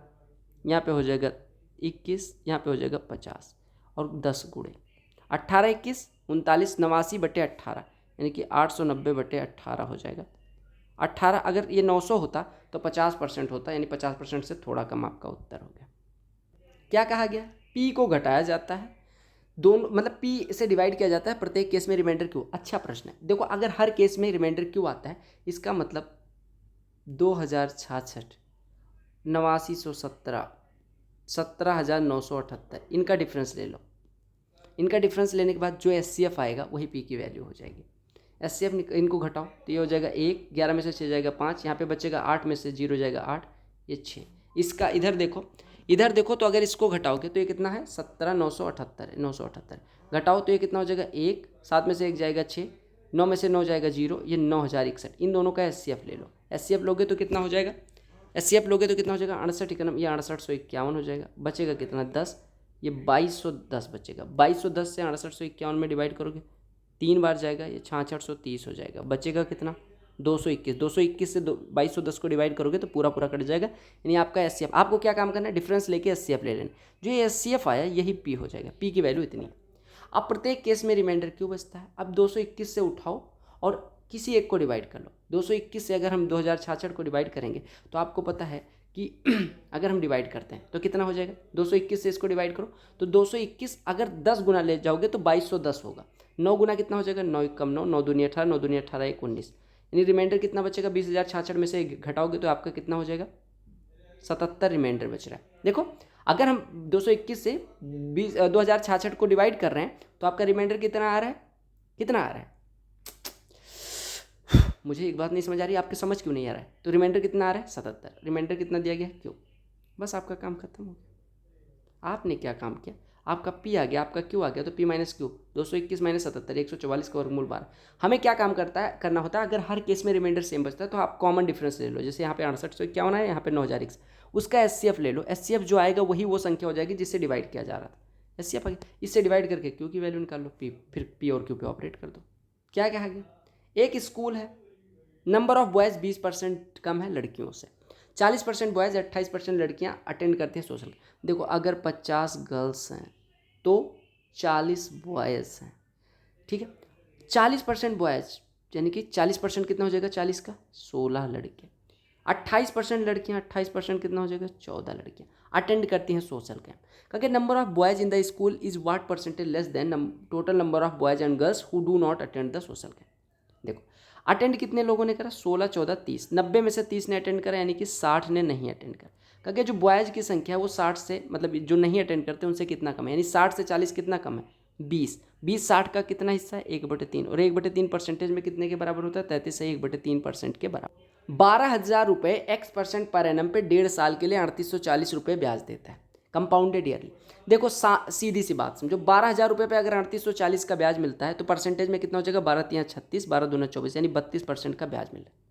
यहाँ पे हो जाएगा 21, यहाँ पे हो जाएगा 50 और 10 गुड़े 18, 21, 39, 89/18, यानी कि 890/18 हो जाएगा। 18 अगर ये 900 होता तो 50% होता, यानी 50% से थोड़ा कम आपका उत्तर हो गया। क्या कहा गया, पी को घटाया जाता है, दोनों मतलब पी से डिवाइड किया जाता है, प्रत्येक केस में रिमाइंडर क्यों। अच्छा प्रश्न है, देखो अगर हर केस में रिमाइंडर क्यों आता है, इसका मतलब 2066, 8917, 17978, इनका डिफरेंस ले लो। इनका डिफरेंस लेने के बाद जो एचसीएफ आएगा वही पी की वैल्यू हो जाएगी। एचसीएफ इनको घटाओ तो ये हो जाएगा 1, 11 में से 6 जाएगा 5, यहाँ पे बचेगा 8 में से 0 जाएगा 8, ये 6। इसका इधर देखो तो अगर इसको घटाओगे तो ये कितना है 17,978, 978 घटाओ तो ये कितना हो जाएगा 1, 7 में से 1 जाएगा 6, 9 में से 9 जाएगा 0, ये 9061। इन दोनों का एचसीएफ ले लो, एचसीएफ लोगे तो कितना हो जाएगा, एचसीएफ लोगे तो कितना हो जाएगा 68, ये 6851 हो जाएगा, बचेगा कितना 10, ये 2210 बचेगा। 2210 से 6851 में डिवाइड करोगे 3 बार जाएगा, ये 6630 हो जाएगा, बचेगा कितना 221। 221 से 2210 को डिवाइड करोगे तो पूरा पूरा कट जाएगा, यानी आपका एचसीएफ। आपको क्या काम करना है, डिफरेंस लेके एचसीएफ ले लेना, जो ये एचसीएफ आया यही पी हो जाएगा, पी की वैल्यू इतनी। अब प्रत्येक केस में रिमाइंडर क्यों बचता है, अब 221 से उठाओ और किसी एक को डिवाइड कर लो। 221 से अगर हम 2066 को डिवाइड करेंगे तो आपको पता है कि अगर हम डिवाइड करते हैं तो कितना हो जाएगा, 221 से इसको डिवाइड करो तो 221 अगर 10 गुना ले जाओगे तो 2210 होगा, 9 गुना कितना हो जाएगा 9 कम 9, 9 दूनी 18, 9 दूनी 18, 1 19, यानी रिमाइंडर कितना बचेगा 20,066 में से घटाओगे तो आपका कितना हो जाएगा 77 रिमाइंडर बच रहा है। देखो अगर हम 221 से 2066 को डिवाइड कर रहे हैं तो आपका रिमाइंडर कितना आ रहा है, कितना आ रहा है, मुझे एक बात नहीं समझ आ रही, आपके समझ क्यों नहीं आ रहा है, तो रिमाइंडर कितना आ रहा है 77, रिमाइंडर कितना दिया गया क्यों, बस आपका काम खत्म हो गया। आपने क्या काम किया, आपका पी आ गया, आपका क्यू आ गया, तो पी माइनस क्यू 221 माइनस 77, 144 का वर्गमूल 12। हमें क्या काम करना होता है, अगर हर केस में रिमाइंडर सेम बचता है तो आप कॉमन डिफरेंस ले लो, जैसे यहाँ पे 6851 है, यहाँ पे 9001, उसका एचसीएफ ले लो, एचसीएफ जो आएगा वही वो संख्या हो जाएगी जिससे डिवाइड किया जा रहा था, एचसीएफ आ गया, इससे डिवाइड करके क्यू की वैल्यू निकाल लो, पी, फिर पी और क्यू पे ऑपरेट कर दो। क्या कहा गया, एक स्कूल है, नंबर ऑफ बॉयज़ 20% कम है लड़कियों से, 40% बॉयज़ 28% लड़कियां अटेंड करती हैं सोशल। देखो अगर 50 गर्ल्स हैं तो 40 बॉयज़ हैं, ठीक है, 40% बॉयज़ यानी कि 40% कितना हो जाएगा 40 का 16 लड़के, 28% लड़कियां, 28% कितना हो जाएगा 14 लड़कियां अटेंड करती हैं सोशल कैंप। क्योंकि number of boys in the school is what percentage less than total number of boys and girls who do not attend the social camp. देखो अटेंड कितने लोगों ने करा, 16, 14, 30, 90 में से 30 ने अटेंड करा, यानी कि 60 ने नहीं अटेंड करा। क्योंकि जो बॉयज़ की संख्या है वो 60 से, मतलब जो नहीं अटेंड करते उनसे कितना कम है, यानी 60 से 40 कितना कम है 20, 20/60 का कितना हिस्सा है 1/3, और 1/3 परसेंटेज में कितने के बराबर होता है 33 है, 1/3% के बराबर। 12,000 रुपये X% पर एनम पे 1.5 साल के लिए 3840 रुपये ब्याज देता है कंपाउंडेड ईयरली। देखो सीधी सी बात समझो, 12,000 रुपये पे अगर 3840 का ब्याज मिलता है तो परसेंटेज में कितना हो जाएगा 12×3=36, 12×2=24, यानी 32% का ब्याज मिल रहा है।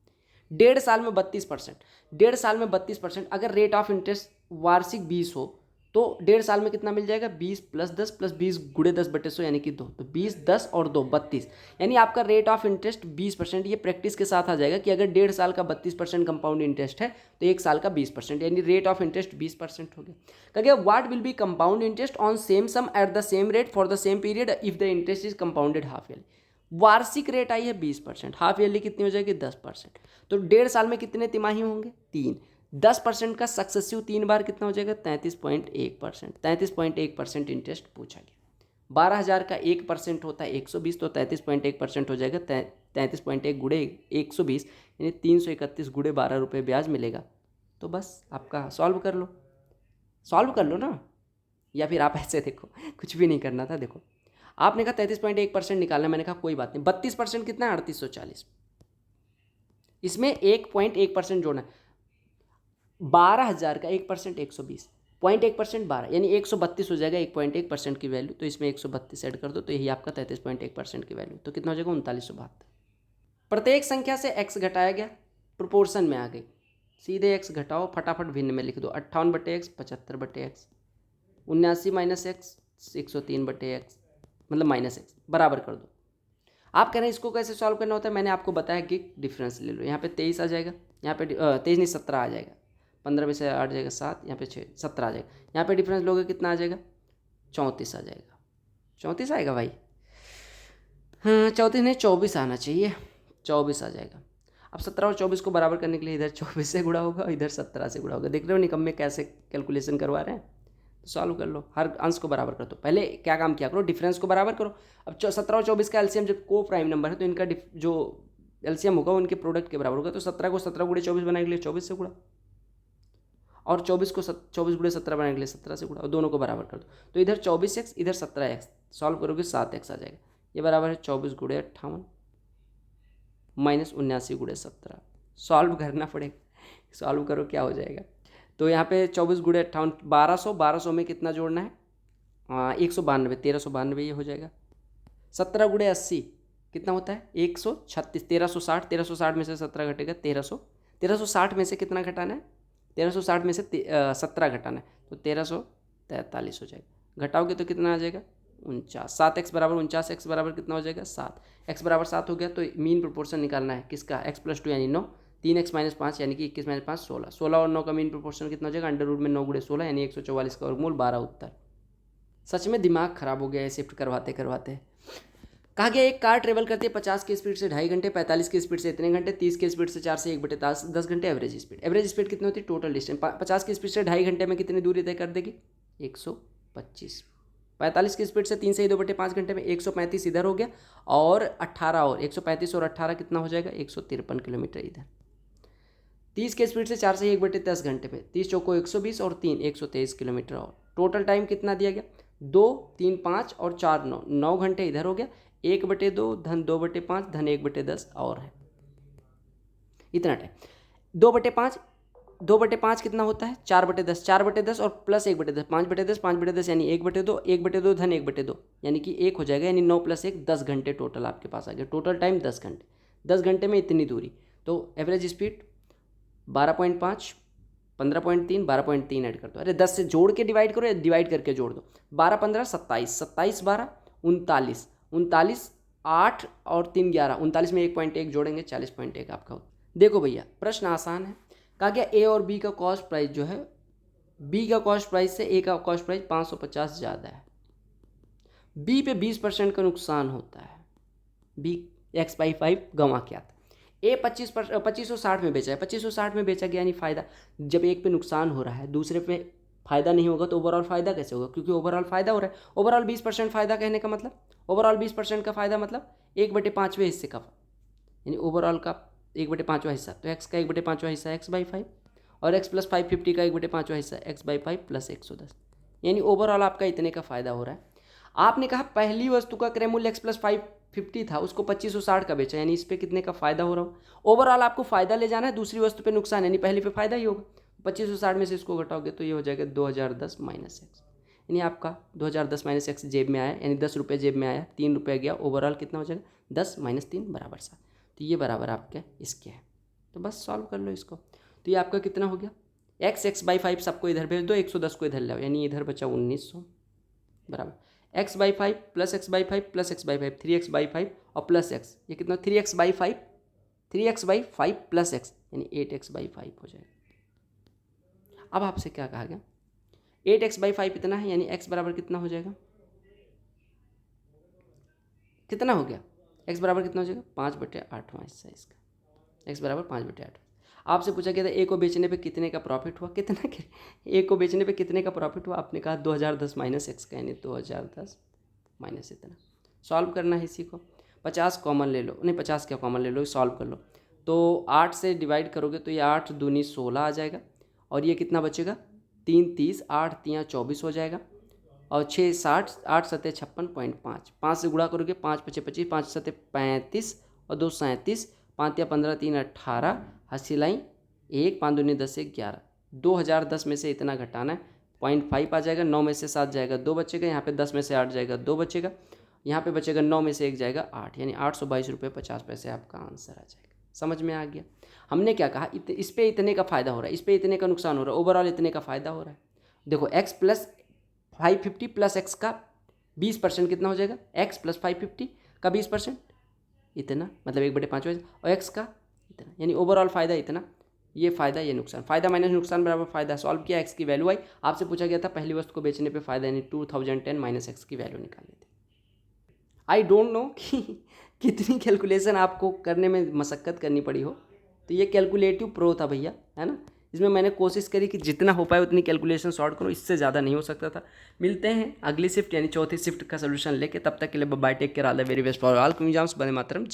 1.5 साल में 32%, 1.5 साल में 32%। अगर रेट ऑफ इंटरेस्ट वार्षिक 20 हो तो 1.5 साल में कितना मिल जाएगा 20 + 10 + 20 × 10/100 यानी कि 2, तो 20, 10 और 2 32, यानी आपका रेट ऑफ इंटरेस्ट 20%। ये प्रैक्टिस के साथ आ जाएगा कि अगर 1.5 साल का 32% कंपाउंड इंटरेस्ट है तो 1 साल का 20%, यानी रेट ऑफ इंटरेस्ट 20% हो गया। क्या what will be compound interest on same sum at the same rate for the same period if the interest is compounded half yearly. वार्षिक रेट आई है 20%, हाफ ईयरली कितनी हो जाएगी 10%, तो 1.5 साल में कितने तिमाही होंगे 3, 10% का सक्सेसिव 3 बार कितना हो जाएगा 33.1%, 33.1% इंटरेस्ट पूछा गया। 12,000 का 1% होता है 120, तो 33.1% हो जाएगा 33.1 गुणे 120, यानी 331 गुणे 12 रुपये ब्याज मिलेगा। तो बस आपका सॉल्व कर लो ना, या फिर आप ऐसे देखो कुछ भी नहीं करना था। देखो आपने कहा 33.1% निकालना, मैंने कहा कोई बात नहीं। 32% कितना है 3840, इसमें 1.1% जोड़ना है। 12,000 का 1% 120, 0.1% 12, यानी 132 हो जाएगा 1.1% की वैल्यू, तो इसमें 132 ऐड कर दो तो यही आपका 33.1% की वैल्यू, तो कितना हो जाएगा 3972। प्रत्येक संख्या से x घटाया गया, प्रोपोर्शन में आ गई, सीधे x घटाओ, फटाफट भिन्न में लिख दो। 58/x 75/x, 79 - x 103/x, मतलब -x बराबर कर दो। आप कह रहे हैं इसको कैसे सॉल्व करना होता है, मैंने आपको बताया कि डिफरेंस ले लो। यहाँ पे 23 आ जाएगा, यहाँ पे 23 नहीं 17 आ जाएगा, 15 में से 8 जाएगा 7, यहाँ पे 6 17 आ जाएगा। यहाँ पे डिफरेंस लोगे कितना आ जाएगा 34 आ जाएगा, 34 आएगा भाई, हाँ 34 नहीं 24 आना चाहिए, 24 आ जाएगा। अब 17 और 24 को बराबर करने के लिए इधर 24 से गुणा होगा, इधर 17 से गुणा होगा। देख रहे हो निकम्मे कैसे कैलकुलेशन करवा रहे हैं। तो सॉल्व कर लो, हर अंश को बराबर कर दो। पहले क्या काम किया करो, डिफरेंस को बराबर करो। अब 17 और 24 का एलसीएम जब को प्राइम नंबर है तो इनका जो एलसीएम होगा उनके प्रोडक्ट के बराबर होगा। तो 17 को 17 गुणे 24 बनाने के लिए 24 से गुणा, और 24 को 24 गुणे 17 बनाने के लिए 17 से गुणा, और दोनों को बराबर कर दो। तो इधर 24x इधर 17x, सॉल्व करोगे 7x आ जाएगा। ये बराबर है 24 गुणे 58 माइनस 79 गुणे 17। सॉल्व करना पड़ेगा, सॉल्व करो क्या हो जाएगा। तो यहाँ पे 24 गुणे 58 1200 में कितना जोड़ना है 192, 1392 ये हो जाएगा। 17 गुणे 80 कितना होता है 136, 1360 में से 17 घटेगा 1300, 1360 में से कितना घटाना है 1360 में से 17 घटाना है, तो 1343 हो जाएगा। घटाओगे तो कितना आ जाएगा 49, 7x बराबर 49, x बराबर कितना हो जाएगा 7, x बराबर 7 हो गया। तो मीन प्रोपोर्शन निकालना है किसका x + 2 यानी 9, 3x - 5 यानी कि 21 - 5 16, 16 और 9 का मीन प्रोपोर्शन कितना हो जाएगा अंडर रूट में 9 गुणे 16 यानी 144 का वर्गमूल 12 उत्तर। सच में दिमाग खराब हो गया है शिफ्ट करवाते करवाते। कहा गया एक कार ट्रेवल करती है 50 की स्पीड से 2.5 घंटे, 45 की स्पीड से इतने घंटे, 30 की स्पीड से 4 से 1/10 घंटे एवरेज स्पीड। एवरेज स्पीड कितनी होती है टोटल डिस्टेंस 50 की स्पीड से 2.5 घंटे में कितनी दूरी तय कर देगी 125, 45 की स्पीड से 3 से 2/5 घंटे में 135 इधर हो गया, और 18 और 135 और 18 कितना हो जाएगा 153 किलोमीटर इधर। 30 की स्पीड से 4 से 1/10 घंटे में 30 चौको 120 और 3 123 किलोमीटर, और टोटल टाइम कितना दिया गया 2 3 5 और 4 9 घंटे इधर हो गया। 1/2 धन 2/5 धन 1/10 और है इतना टाइम। 2/5 कितना होता है 4/10, 4/10 और प्लस 1/10 5/10, 5/10 यानी 1/2, 1/2 धन 1/2 यानी कि 1 हो जाएगा, यानी 9 + 1 10 घंटे टोटल आपके पास आ गया। टोटल टाइम 10 घंटे, 10 घंटे में इतनी दूरी। तो एवरेज स्पीड 12.5 15.3 12.3 ऐड कर दो। अरे 10 से जोड़ के डिवाइड करो या डिवाइड करके जोड़ दो। 12 15 27, 27 12 39, 39 8 और 3 11, 39 में 1.1 जोड़ेंगे 40.1 आपका। देखो भैया प्रश्न आसान है। कहा गया ए और बी का कॉस्ट प्राइस जो है बी का कॉस्ट प्राइस से ए का कॉस्ट प्राइस 550 ज़्यादा है। बी पे 20% का नुकसान होता है, बी x/5 गंवा के आता है। ए 2560 में बेचा है, 2560 में बेचा गया यानी फ़ायदा। जब एक पे नुकसान हो रहा है दूसरे पे फ़ायदा नहीं होगा तो ओवरऑल फ़ायदा कैसे होगा, क्योंकि ओवरऑल फ़ायदा हो रहा है। ओवरऑल 20% फ़ायदा कहने का मतलब, ओवरऑल 20% का फ़ायदा मतलब 1/5वें हिस्से का, यानी ओवरऑल का 1/5वां हिस्सा। तो x का 1/5वां हिस्सा x/5 और x + 550 का 1/5वां हिस्सा x/5 + 110, यानी ओवरऑल आपका इतने का फ़ायदा हो रहा है। आपने कहा पहली वस्तु का क्रय मूल्य x प्लस 550 था, उसको 2560 का बेचा, यानी इस पे कितने का फायदा हो रहा हो। ओवरऑल आपको फायदा ले जाना है, दूसरी वस्तु पे नुकसान, यानी पहले पे फायदा ही होगा। 2560 में से इसको घटाओगे तो ये हो जाएगा 2010 माइनस एक्स, यानी आपका 2010 माइनस एक्स जेब में आया, यानी 10 रुपये जेब में आया, 3 रुपये गया, ओवरऑल कितना हो जाएगा 10 माइनस 3 बराबर 7। तो ये बराबर आपके इसके है। तो बस सॉल्व कर लो इसको। तो ये आपका कितना हो गया, x/5 सबको इधर भेज दो, 110 को इधर लाओ, यानी इधर बचा 1900 बराबर x/5 plus x/5 plus x/5 3x/5 और प्लस x, ये कितना 3x/5 प्लस x, यानी 8x/5 हो जाएगा। अब आपसे क्या कहा गया, 8x/5 इतना है, यानी x बराबर कितना हो जाएगा, कितना हो गया, x बराबर कितना हो जाएगा 5/8 हिस्सा इसका, x बराबर 5/8। आपसे पूछा गया था ए को बेचने पे कितने का प्रॉफिट हुआ, कितना ए को बेचने पे कितने का प्रॉफिट हुआ, आपने कहा 2010 माइनस एक्स का, यानी 2010 माइनस इतना। सॉल्व करना है इसी को, 50 कॉमन ले लो, नहीं 50 क्या कॉमन ले लो, सॉल्व कर लो। तो 8 से डिवाइड करोगे तो ये 8 दूनी 16 आ जाएगा, और ये कितना बचेगा 3 30, 8 3 24 हो जाएगा, और 6 60, 8 7 56.5, 5 से गुणा करोगे 5 5 25, 5 7 35 और 2 37, 5 या 15 3 18, हंसी लाई 1, 5 दूनी 10 से 11, 2010 में से इतना घटाना है, 0.5 आ जाएगा, 9 में से 7 जाएगा 2 बचेगा, यहाँ पे 10 में से 8 जाएगा 2 बचेगा, यहाँ पे बचेगा 9 में से 1 जाएगा 8, यानी 822 रुपये 50 पैसे आपका आंसर आ जाएगा। समझ में आ गया। हमने क्या कहा, इस पे इतने का फ़ायदा हो रहा है, इस पे इतने का नुकसान हो रहा है, ओवरऑल इतने का फ़ायदा हो रहा है। देखो x प्लस 550 प्लस x का 20% कितना हो जाएगा, x प्लस 550 का 20% इतना, मतलब 1/5, और x का इतना, यानी ओवरऑल फ़ायदा इतना, ये फ़ायदा ये नुकसान, फ़ायदा माइनस नुकसान बराबर फ़ायदा। सॉल्व किया, x की वैल्यू आई, आपसे पूछा गया था पहली वस्तु को बेचने पे फ़ायदा, यानी 2010 माइनस x की वैल्यू निकालनी थी। आई डोंट नो कि कितनी कैलकुलेशन आपको करने में मशक्क़त करनी पड़ी हो, तो ये कैलकुलेटिव प्रो था भैया, है ना। इसमें मैंने कोशिश करी कि जितना हो पाए उतनी कैलकुलेशन सॉर्ट करो, इससे ज़्यादा नहीं हो सकता था। मिलते हैं अगली शिफ्ट यानी चौथी शिफ्ट का सोल्यूशन लेके, तब तक के लिए bye, take care, all the very best for all. वंदे मातरम।